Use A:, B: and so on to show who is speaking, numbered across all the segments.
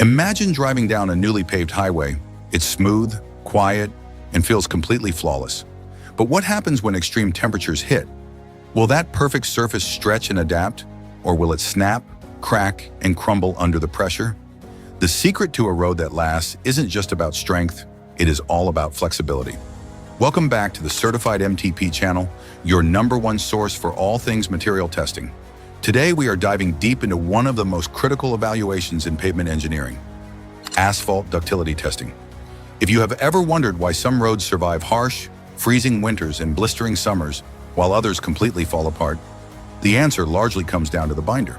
A: Imagine driving down a newly paved highway. It's smooth, quiet, and feels completely flawless. But what happens when extreme temperatures hit? Will that perfect surface stretch and adapt, or will it snap, crack, and crumble under the pressure? The secret to a road that lasts isn't just about strength, it is all about flexibility. Welcome back to the Certified MTP channel, your #1 source for all things material testing. Today we are diving deep into one of the most critical evaluations in pavement engineering, asphalt ductility testing. If you have ever wondered why some roads survive harsh, freezing winters and blistering summers, while others completely fall apart, the answer largely comes down to the binder.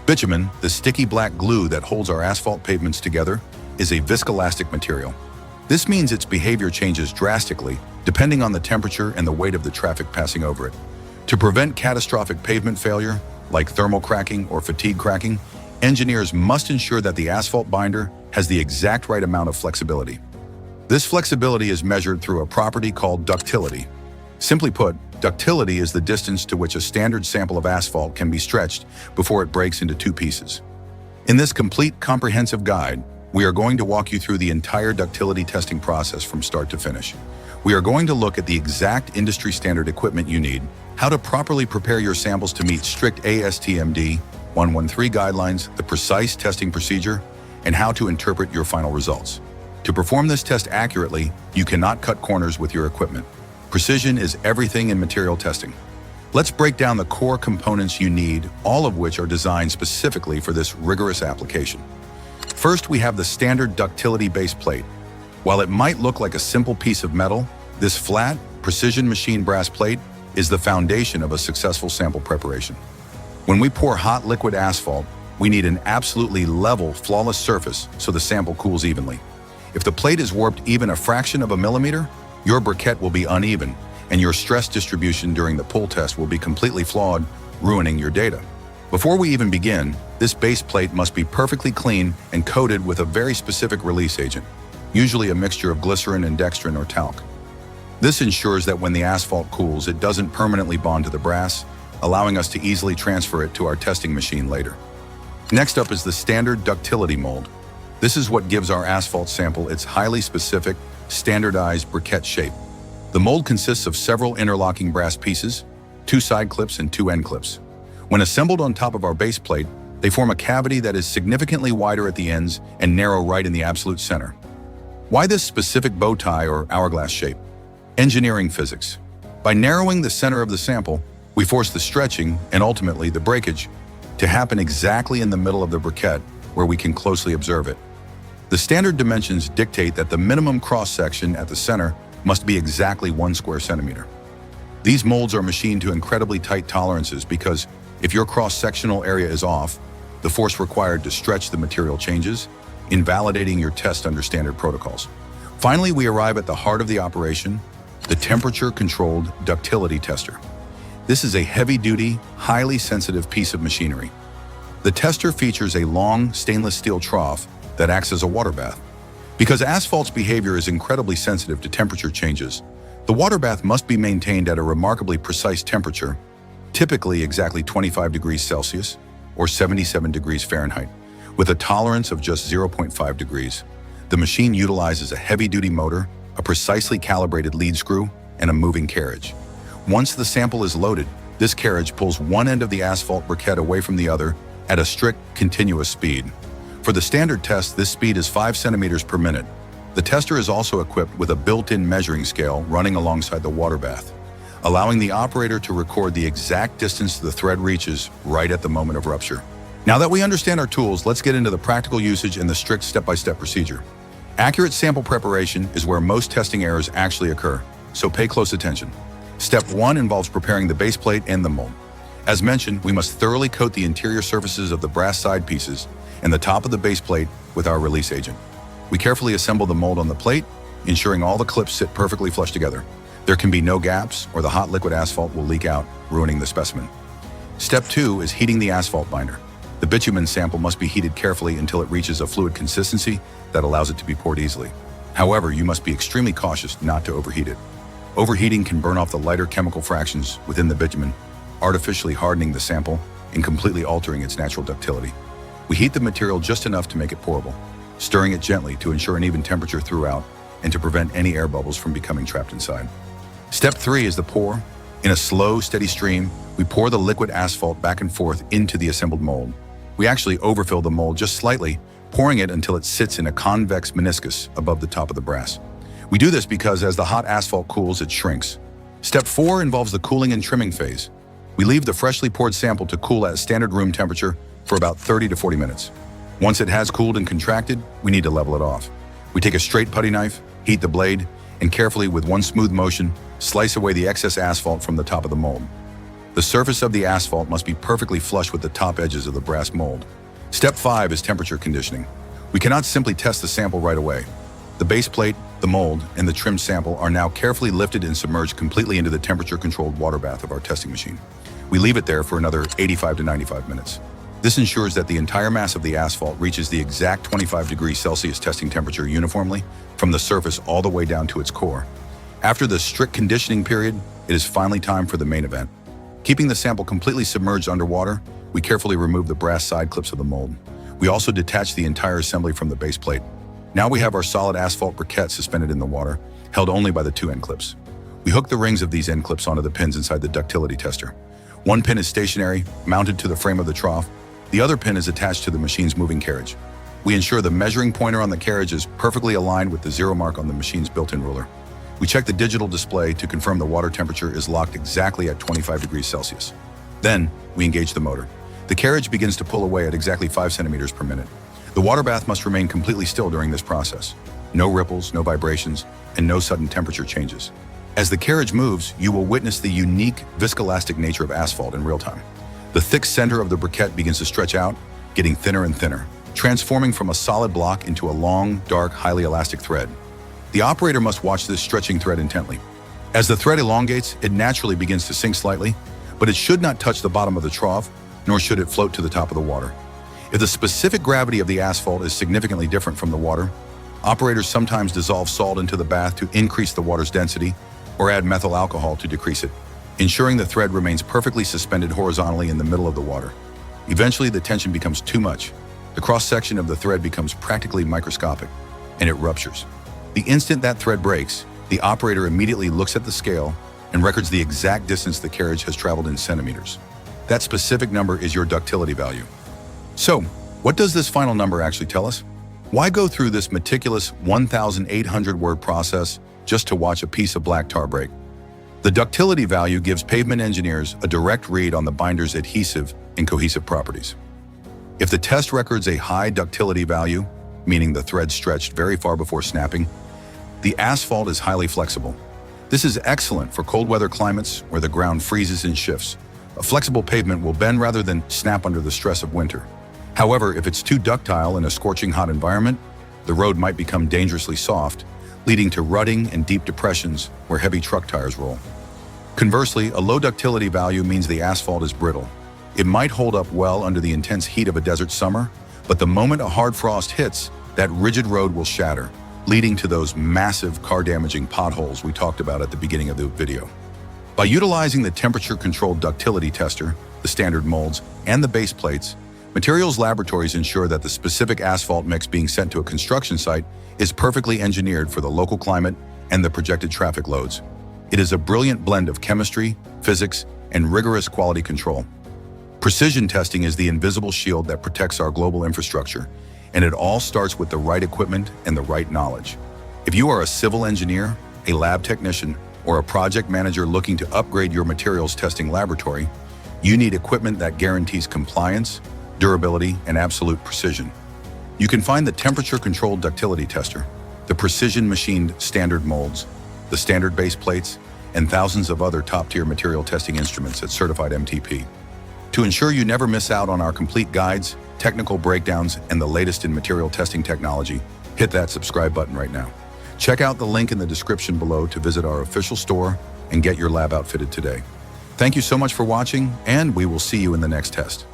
A: Bitumen, the sticky black glue that holds our asphalt pavements together, is a viscoelastic material. This means its behavior changes drastically depending on the temperature and the weight of the traffic passing over it. To prevent catastrophic pavement failure, like thermal cracking or fatigue cracking, engineers must ensure that the asphalt binder has the exact right amount of flexibility. This flexibility is measured through a property called ductility. Simply put, ductility is the distance to which a standard sample of asphalt can be stretched before it breaks into two pieces. In this complete, comprehensive guide, we are going to walk you through the entire ductility testing process from start to finish. We are going to look at the exact industry standard equipment you need, how to properly prepare your samples to meet strict ASTM D113 guidelines, the precise testing procedure, and how to interpret your final results. To perform this test accurately, you cannot cut corners with your equipment. Precision is everything in material testing. Let's break down the core components you need, all of which are designed specifically for this rigorous application. First, we have the standard ductility base plate. While it might look like a simple piece of metal, this flat, precision machined brass plate is the foundation of a successful sample preparation. When we pour hot liquid asphalt, we need an absolutely level, flawless surface so the sample cools evenly. If the plate is warped even a fraction of a millimeter, your briquette will be uneven, and your stress distribution during the pull test will be completely flawed, ruining your data. Before we even begin, this base plate must be perfectly clean and coated with a very specific release agent, usually a mixture of glycerin and dextrin or talc. This ensures that when the asphalt cools, it doesn't permanently bond to the brass, allowing us to easily transfer it to our testing machine later. Next up is the standard ductility mold. This is what gives our asphalt sample its highly specific, standardized briquette shape. The mold consists of several interlocking brass pieces, 2 side clips and 2 end clips. When assembled on top of our base plate, they form a cavity that is significantly wider at the ends and narrow right in the absolute center. Why this specific bow tie or hourglass shape? Engineering physics. By narrowing the center of the sample, we force the stretching and ultimately the breakage to happen exactly in the middle of the briquette where we can closely observe it. The standard dimensions dictate that the minimum cross-section at the center must be exactly 1 square centimeter. These molds are machined to incredibly tight tolerances because if your cross-sectional area is off, the force required to stretch the material changes, invalidating your test under standard protocols. Finally, we arrive at the heart of the operation, the temperature-controlled ductility tester. This is a heavy-duty, highly sensitive piece of machinery. The tester features a long stainless steel trough that acts as a water bath. Because asphalt's behavior is incredibly sensitive to temperature changes, the water bath must be maintained at a remarkably precise temperature, typically exactly 25 degrees Celsius or 77 degrees Fahrenheit, with a tolerance of just 0.5 degrees. The machine utilizes a heavy-duty motor, a precisely calibrated lead screw, and a moving carriage. Once the sample is loaded, this carriage pulls one end of the asphalt briquette away from the other at a strict, continuous speed. For the standard test, this speed is 5 centimeters per minute. The tester is also equipped with a built-in measuring scale running alongside the water bath, allowing the operator to record the exact distance the thread reaches right at the moment of rupture. Now that we understand our tools, let's get into the practical usage and the strict step-by-step procedure. Accurate sample preparation is where most testing errors actually occur, so pay close attention. Step 1 involves preparing the base plate and the mold. As mentioned, we must thoroughly coat the interior surfaces of the brass side pieces and the top of the base plate with our release agent. We carefully assemble the mold on the plate, ensuring all the clips sit perfectly flush together. There can be no gaps or the hot liquid asphalt will leak out, ruining the specimen. Step 2 is heating the asphalt binder. The bitumen sample must be heated carefully until it reaches a fluid consistency that allows it to be poured easily. However, you must be extremely cautious not to overheat it. Overheating can burn off the lighter chemical fractions within the bitumen, artificially hardening the sample and completely altering its natural ductility. We heat the material just enough to make it pourable, stirring it gently to ensure an even temperature throughout and to prevent any air bubbles from becoming trapped inside. Step 3 is the pour. In a slow, steady stream, we pour the liquid asphalt back and forth into the assembled mold. We actually overfill the mold just slightly, pouring it until it sits in a convex meniscus above the top of the brass. We do this because as the hot asphalt cools, it shrinks. Step 4 involves the cooling and trimming phase. We leave the freshly poured sample to cool at standard room temperature for about 30 to 40 minutes. Once it has cooled and contracted, we need to level it off. We take a straight putty knife, heat the blade, and carefully, with one smooth motion, slice away the excess asphalt from the top of the mold. The surface of the asphalt must be perfectly flush with the top edges of the brass mold. Step 5 is temperature conditioning. We cannot simply test the sample right away. The base plate, the mold, and the trimmed sample are now carefully lifted and submerged completely into the temperature-controlled water bath of our testing machine. We leave it there for another 85 to 95 minutes. This ensures that the entire mass of the asphalt reaches the exact 25 degrees Celsius testing temperature uniformly, from the surface all the way down to its core. After the strict conditioning period, it is finally time for the main event. Keeping the sample completely submerged underwater, we carefully remove the brass side clips of the mold. We also detach the entire assembly from the base plate. Now we have our solid asphalt briquette suspended in the water, held only by the 2 end clips. We hook the rings of these end clips onto the pins inside the ductility tester. One pin is stationary, mounted to the frame of the trough. The other pin is attached to the machine's moving carriage. We ensure the measuring pointer on the carriage is perfectly aligned with the 0 mark on the machine's built-in ruler. We check the digital display to confirm the water temperature is locked exactly at 25 degrees Celsius. Then, we engage the motor. The carriage begins to pull away at exactly 5 centimeters per minute. The water bath must remain completely still during this process. No ripples, no vibrations, and no sudden temperature changes. As the carriage moves, you will witness the unique viscoelastic nature of asphalt in real time. The thick center of the briquette begins to stretch out, getting thinner and thinner, transforming from a solid block into a long, dark, highly elastic thread. The operator must watch this stretching thread intently. As the thread elongates, it naturally begins to sink slightly, but it should not touch the bottom of the trough, nor should it float to the top of the water. If the specific gravity of the asphalt is significantly different from the water, operators sometimes dissolve salt into the bath to increase the water's density or add methyl alcohol to decrease it, ensuring the thread remains perfectly suspended horizontally in the middle of the water. Eventually, the tension becomes too much. The cross-section of the thread becomes practically microscopic, and it ruptures. The instant that thread breaks, the operator immediately looks at the scale and records the exact distance the carriage has traveled in centimeters. That specific number is your ductility value. So, what does this final number actually tell us? Why go through this meticulous 1,800-word process just to watch a piece of black tar break? The ductility value gives pavement engineers a direct read on the binder's adhesive and cohesive properties. If the test records a high ductility value, meaning the thread stretched very far before snapping, the asphalt is highly flexible. This is excellent for cold weather climates where the ground freezes and shifts. A flexible pavement will bend rather than snap under the stress of winter. However, if it's too ductile in a scorching hot environment, the road might become dangerously soft, leading to rutting and deep depressions where heavy truck tires roll. Conversely, a low ductility value means the asphalt is brittle. It might hold up well under the intense heat of a desert summer, but the moment a hard frost hits, that rigid road will shatter, leading to those massive car-damaging potholes we talked about at the beginning of the video. By utilizing the temperature-controlled ductility tester, the standard molds, and the base plates, materials laboratories ensure that the specific asphalt mix being sent to a construction site is perfectly engineered for the local climate and the projected traffic loads. It is a brilliant blend of chemistry, physics, and rigorous quality control. Precision testing is the invisible shield that protects our global infrastructure, and it all starts with the right equipment and the right knowledge. If you are a civil engineer, a lab technician, or a project manager looking to upgrade your materials testing laboratory, you need equipment that guarantees compliance, durability, and absolute precision. You can find the temperature-controlled ductility tester, the precision-machined standard molds, the standard base plates, and thousands of other top-tier material testing instruments at Certified MTP. To ensure you never miss out on our complete guides, technical breakdowns, and the latest in material testing technology, hit that subscribe button right now. Check out the link in the description below to visit our official store and get your lab outfitted today. Thank you so much for watching, and we will see you in the next test.